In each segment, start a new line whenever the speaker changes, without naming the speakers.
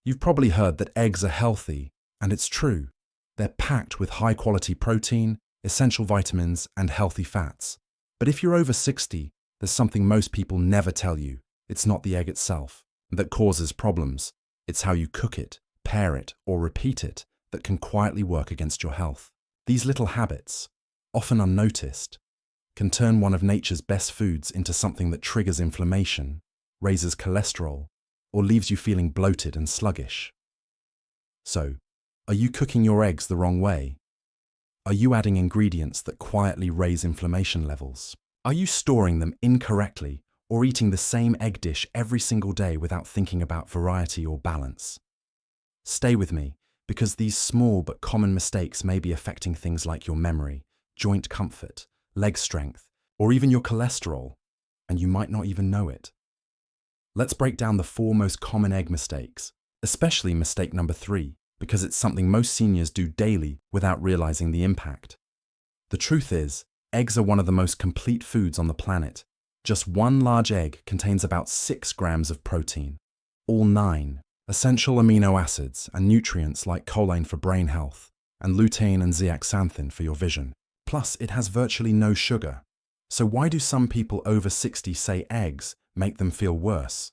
You've probably heard that eggs are healthy, and it's true. They're packed with high-quality protein, essential vitamins, and healthy fats. But if you're over 60, there's something most people never tell you. It's not the egg itself that causes problems. It's how you cook it, pair it, or repeat it that can quietly work against your health. These little habits, often unnoticed, can turn one of nature's best foods into something that triggers inflammation, raises cholesterol, or leaves you feeling bloated and sluggish. So, are you cooking your eggs the wrong way? Are you adding ingredients that quietly raise inflammation levels? Are you storing them incorrectly or eating the same egg dish every single day without thinking about variety or balance? Stay with me, because these small but common mistakes may be affecting things like your memory, joint comfort, leg strength, or even your cholesterol, and you might not even know it. Let's break down the 4 most common egg mistakes, especially mistake number 3, because it's something most seniors do daily without realizing the impact. The truth is, eggs are one of the most complete foods on the planet. Just one large egg contains about 6 grams of protein, all 9 essential amino acids and nutrients like choline for brain health, and lutein and zeaxanthin for your vision. Plus, it has virtually no sugar. So why do some people over 60 say eggs make them feel worse?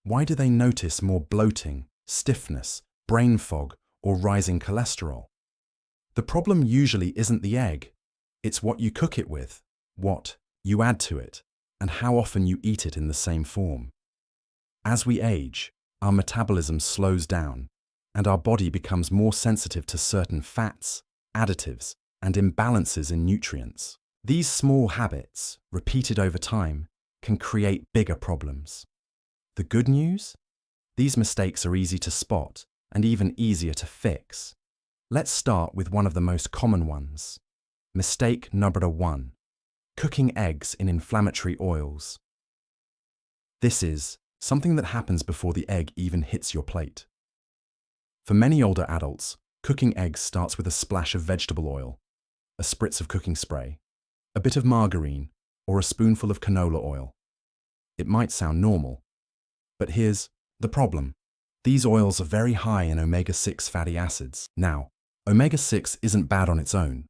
Why do they notice more bloating, stiffness, brain fog, or rising cholesterol? The problem usually isn't the egg. It's what you cook it with, what you add to it, and how often you eat it in the same form. As we age, our metabolism slows down, and our body becomes more sensitive to certain fats, additives, and imbalances in nutrients. These small habits, repeated over time, can create bigger problems. The good news? These mistakes are easy to spot and even easier to fix. Let's start with one of the most common ones. Mistake number 1. Cooking eggs in inflammatory oils. This is something that happens before the egg even hits your plate. For many older adults, cooking eggs starts with a splash of vegetable oil, a spritz of cooking spray, a bit of margarine, or a spoonful of canola oil. It might sound normal, but here's the problem. These oils are very high in omega-6 fatty acids. Now, omega-6 isn't bad on its own,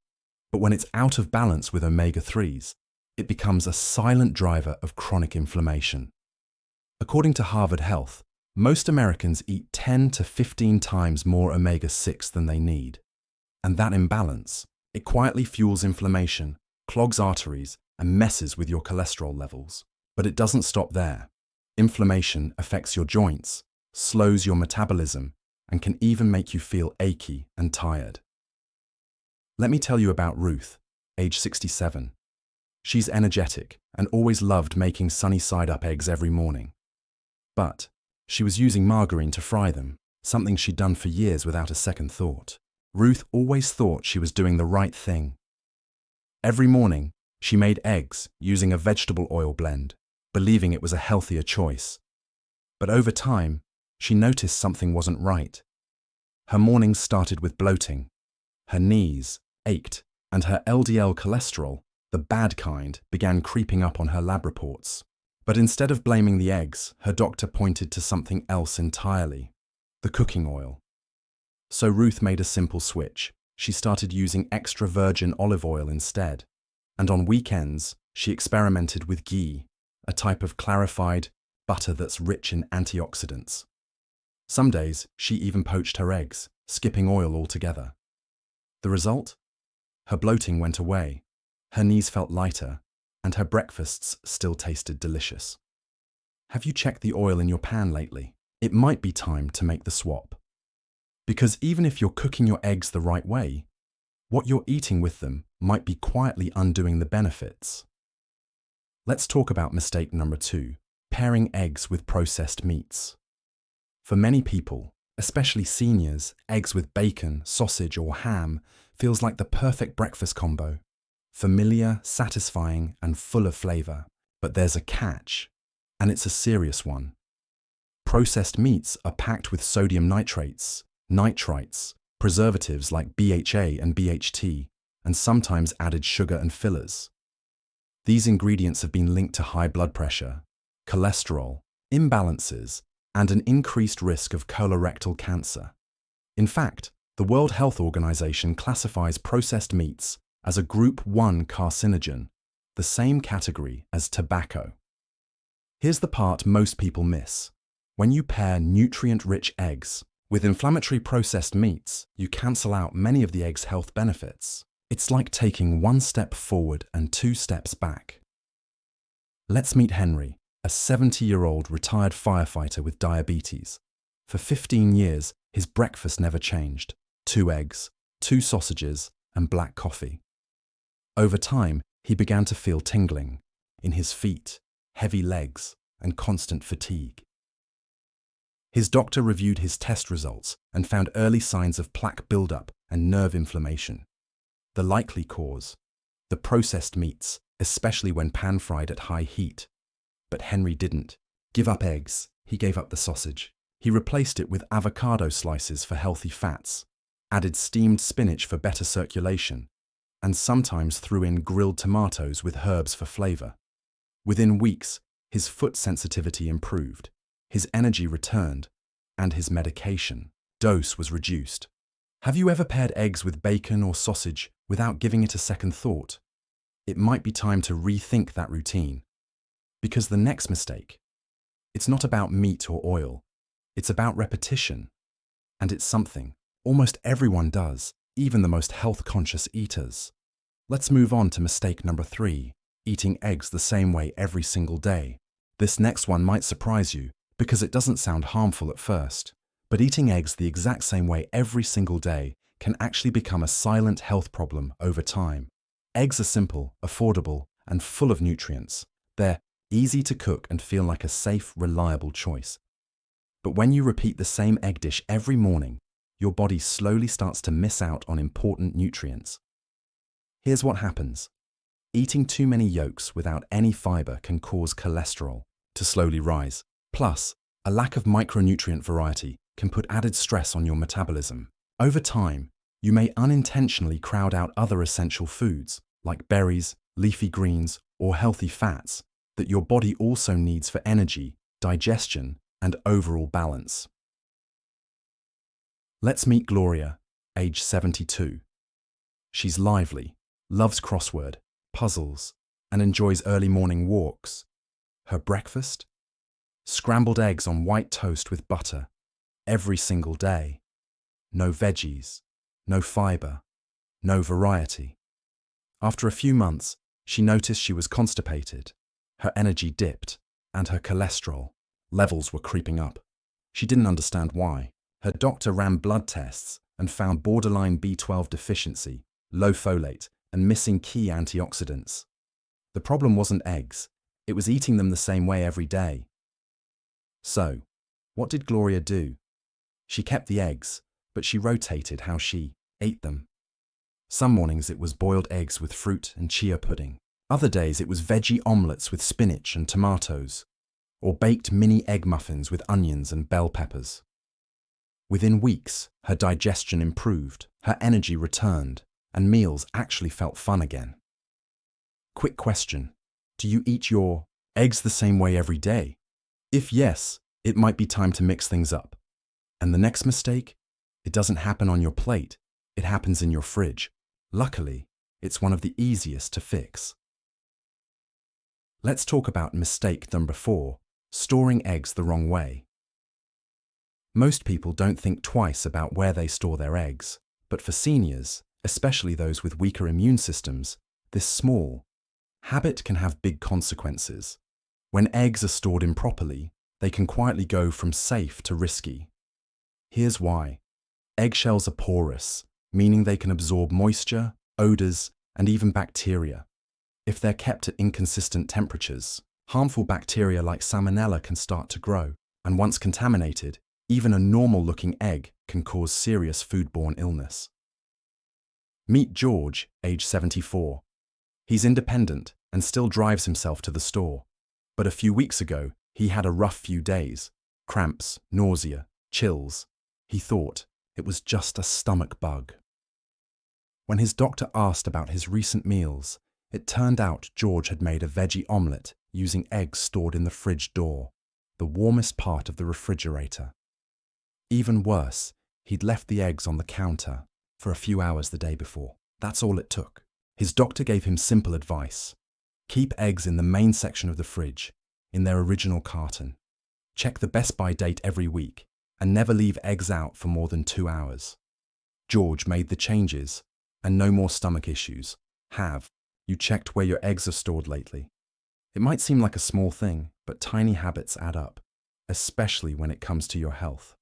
but when it's out of balance with omega-3s, it becomes a silent driver of chronic inflammation. According to Harvard Health, most Americans eat 10 to 15 times more omega-6 than they need. And that imbalance, it quietly fuels inflammation, clogs arteries, and messes with your cholesterol levels. But it doesn't stop there. Inflammation affects your joints, slows your metabolism, and can even make you feel achy and tired. Let me tell you about Ruth, age 67. She's energetic and always loved making sunny-side-up eggs every morning. But she was using margarine to fry them, something she'd done for years without a second thought. Ruth always thought she was doing the right thing. Every morning, she made eggs using a vegetable oil blend, believing it was a healthier choice. But over time, she noticed something wasn't right. Her mornings started with bloating. Her knees ached, and her LDL cholesterol, the bad kind, began creeping up on her lab reports. But instead of blaming the eggs, her doctor pointed to something else entirely: the cooking oil. So Ruth made a simple switch. She started using extra virgin olive oil instead. And on weekends, she experimented with ghee, a type of clarified butter that's rich in antioxidants. Some days, she even poached her eggs, skipping oil altogether. The result? Her bloating went away, her knees felt lighter, and her breakfasts still tasted delicious. Have you checked the oil in your pan lately? It might be time to make the swap. Because even if you're cooking your eggs the right way, what you're eating with them might be quietly undoing the benefits. Let's talk about mistake number 2, pairing eggs with processed meats. For many people, especially seniors, eggs with bacon, sausage, or ham feels like the perfect breakfast combo. Familiar, satisfying, and full of flavor. But there's a catch, and it's a serious one. Processed meats are packed with sodium nitrates, nitrites, preservatives like BHA and BHT, and sometimes added sugar and fillers. These ingredients have been linked to high blood pressure, cholesterol, imbalances, and an increased risk of colorectal cancer. In fact, the World Health Organization classifies processed meats as a Group 1 carcinogen, the same category as tobacco. Here's the part most people miss. When you pair nutrient-rich eggs with inflammatory processed meats, you cancel out many of the egg's health benefits. It's like taking one step forward and 2 steps back. Let's meet Henry, a 70-year-old retired firefighter with diabetes. For 15 years, his breakfast never changed: 2 eggs, 2 sausages, and black coffee. Over time, he began to feel tingling in his feet, heavy legs, and constant fatigue. His doctor reviewed his test results and found early signs of plaque buildup and nerve inflammation. The likely cause: the processed meats, especially when pan-fried at high heat. But Henry didn't give up eggs. He gave up the sausage. He replaced it with avocado slices for healthy fats, added steamed spinach for better circulation, and sometimes threw in grilled tomatoes with herbs for flavor. Within weeks, his foot sensitivity improved, his energy returned, and his medication dose was reduced. Have you ever paired eggs with bacon or sausage without giving it a second thought? It might be time to rethink that routine. Because the next mistake, it's not about meat or oil, it's about repetition. And it's something almost everyone does, even the most health-conscious eaters. Let's move on to mistake number 3, eating eggs the same way every single day. This next one might surprise you because it doesn't sound harmful at first, but eating eggs the exact same way every single day can actually become a silent health problem over time. Eggs are simple, affordable, and full of nutrients. They're easy to cook and feel like a safe, reliable choice. But when you repeat the same egg dish every morning, your body slowly starts to miss out on important nutrients. Here's what happens. Eating too many yolks without any fiber can cause cholesterol to slowly rise. Plus, a lack of micronutrient variety can put added stress on your metabolism. Over time, you may unintentionally crowd out other essential foods, like berries, leafy greens, or healthy fats, that your body also needs for energy, digestion, and overall balance. Let's meet Gloria, age 72. She's lively, loves crossword, puzzles, and enjoys early morning walks. Her breakfast? Scrambled eggs on white toast with butter, every single day. No veggies, no fiber, no variety. After a few months, she noticed she was constipated. Her energy dipped, and her cholesterol levels were creeping up. She didn't understand why. Her doctor ran blood tests and found borderline B12 deficiency, low folate, and missing key antioxidants. The problem wasn't eggs. It was eating them the same way every day. So, what did Gloria do? She kept the eggs, but she rotated how she ate them. Some mornings it was boiled eggs with fruit and chia pudding. Other days it was veggie omelettes with spinach and tomatoes, or baked mini egg muffins with onions and bell peppers. Within weeks, her digestion improved, her energy returned, and meals actually felt fun again. Quick question: do you eat your eggs the same way every day? If yes, it might be time to mix things up. And the next mistake? It doesn't happen on your plate, it happens in your fridge. Luckily, it's one of the easiest to fix. Let's talk about mistake number 4, storing eggs the wrong way. Most people don't think twice about where they store their eggs, but for seniors, especially those with weaker immune systems, this small habit can have big consequences. When eggs are stored improperly, they can quietly go from safe to risky. Here's why. Eggshells are porous, meaning they can absorb moisture, odors, and even bacteria. If they're kept at inconsistent temperatures, harmful bacteria like salmonella can start to grow, and once contaminated, even a normal-looking egg can cause serious foodborne illness. Meet George, age 74. He's independent and still drives himself to the store. But a few weeks ago, he had a rough few days. Cramps, nausea, chills. He thought it was just a stomach bug. When his doctor asked about his recent meals, it turned out George had made a veggie omelette using eggs stored in the fridge door. The the warmest part of the refrigerator. Even worse, he'd left the eggs on the counter for a few hours the day before. That's all it took. His doctor gave him simple advice. Keep eggs in the main section of the fridge, in their original carton. Check the best-by date every week, and never leave eggs out for more than 2 hours. George made the changes, and no more stomach issues. Have you checked where your eggs are stored lately? It might seem like a small thing, but tiny habits add up, especially when it comes to your health.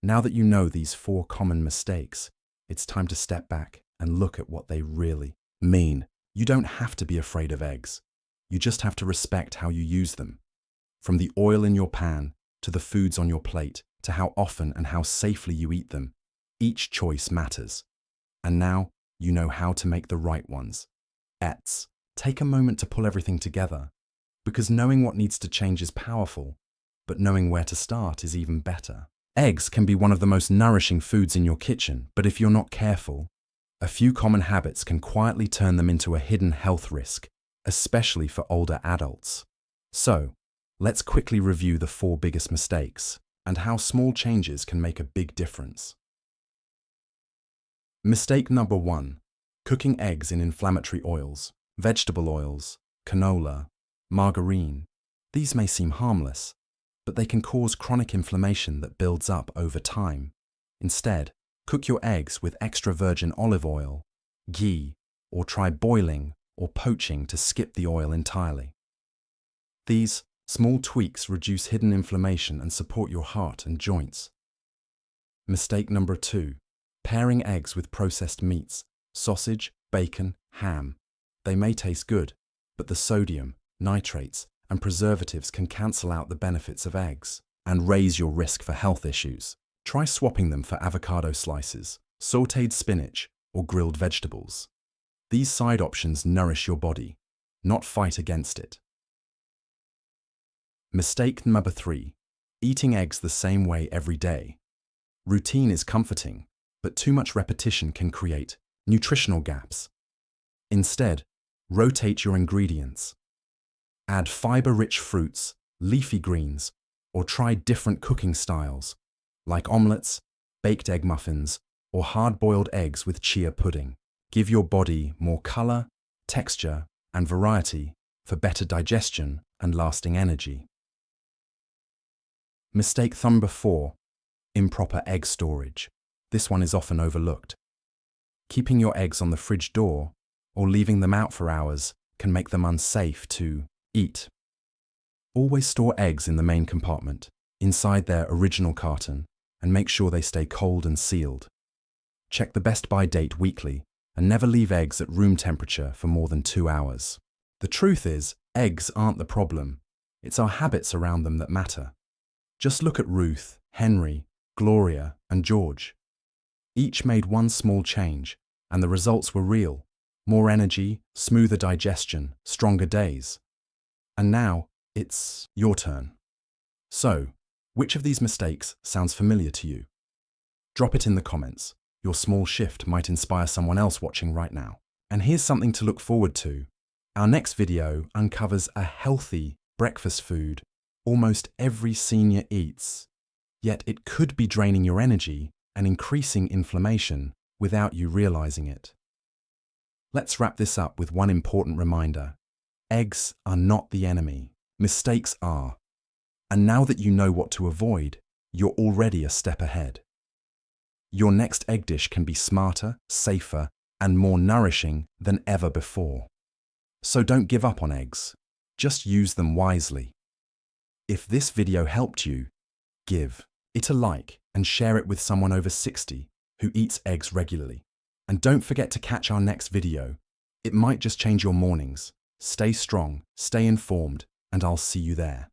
Now that you know these 4 common mistakes, it's time to step back and look at what they really mean. You don't have to be afraid of eggs. You just have to respect how you use them. From the oil in your pan, to the foods on your plate, to how often and how safely you eat them, each choice matters. And now you know how to make the right ones. Take a moment to pull everything together, because knowing what needs to change is powerful, but knowing where to start is even better. Eggs can be one of the most nourishing foods in your kitchen, but if you're not careful, a few common habits can quietly turn them into a hidden health risk, especially for older adults. So, let's quickly review the 4 biggest mistakes and how small changes can make a big difference. Mistake number 1. Cooking eggs in inflammatory oils, vegetable oils, canola, margarine. These may seem harmless, but they can cause chronic inflammation that builds up over time. Instead, cook your eggs with extra virgin olive oil, ghee, or try boiling or poaching to skip the oil entirely. These small tweaks reduce hidden inflammation and support your heart and joints. Mistake number 2. Pairing eggs with processed meats, sausage, bacon, ham. They may taste good, but the sodium, nitrates, and preservatives can cancel out the benefits of eggs and raise your risk for health issues. Try swapping them for avocado slices, sautéed spinach, or grilled vegetables. These side options nourish your body, not fight against it. Mistake number 3. Eating eggs the same way every day. Routine is comforting, but too much repetition can create nutritional gaps. Instead, rotate your ingredients. Add fiber-rich fruits, leafy greens, or try different cooking styles, like omelets, baked egg muffins, or hard-boiled eggs with chia pudding. Give your body more color, texture, and variety for better digestion and lasting energy. Mistake number 4. Improper egg storage. This one is often overlooked. Keeping your eggs on the fridge door or leaving them out for hours can make them unsafe to eat. Always store eggs in the main compartment, inside their original carton, and make sure they stay cold and sealed. Check the best-by date weekly and never leave eggs at room temperature for more than 2 hours. The truth is, eggs aren't the problem. It's our habits around them that matter. Just look at Ruth, Henry, Gloria, and George. Each made one small change, and the results were real. More energy, smoother digestion, stronger days. And now, it's your turn. So, which of these mistakes sounds familiar to you? Drop it in the comments. Your small shift might inspire someone else watching right now. And here's something to look forward to. Our next video uncovers a healthy breakfast food almost every senior eats, yet it could be draining your energy and increasing inflammation without you realizing it. Let's wrap this up with one important reminder. Eggs are not the enemy. Mistakes are. And now that you know what to avoid, you're already a step ahead. Your next egg dish can be smarter, safer, and more nourishing than ever before. So don't give up on eggs. Just use them wisely. If this video helped you, give it a like and share it with someone over 60 who eats eggs regularly. And don't forget to catch our next video. It might just change your mornings. Stay strong, stay informed, and I'll see you there.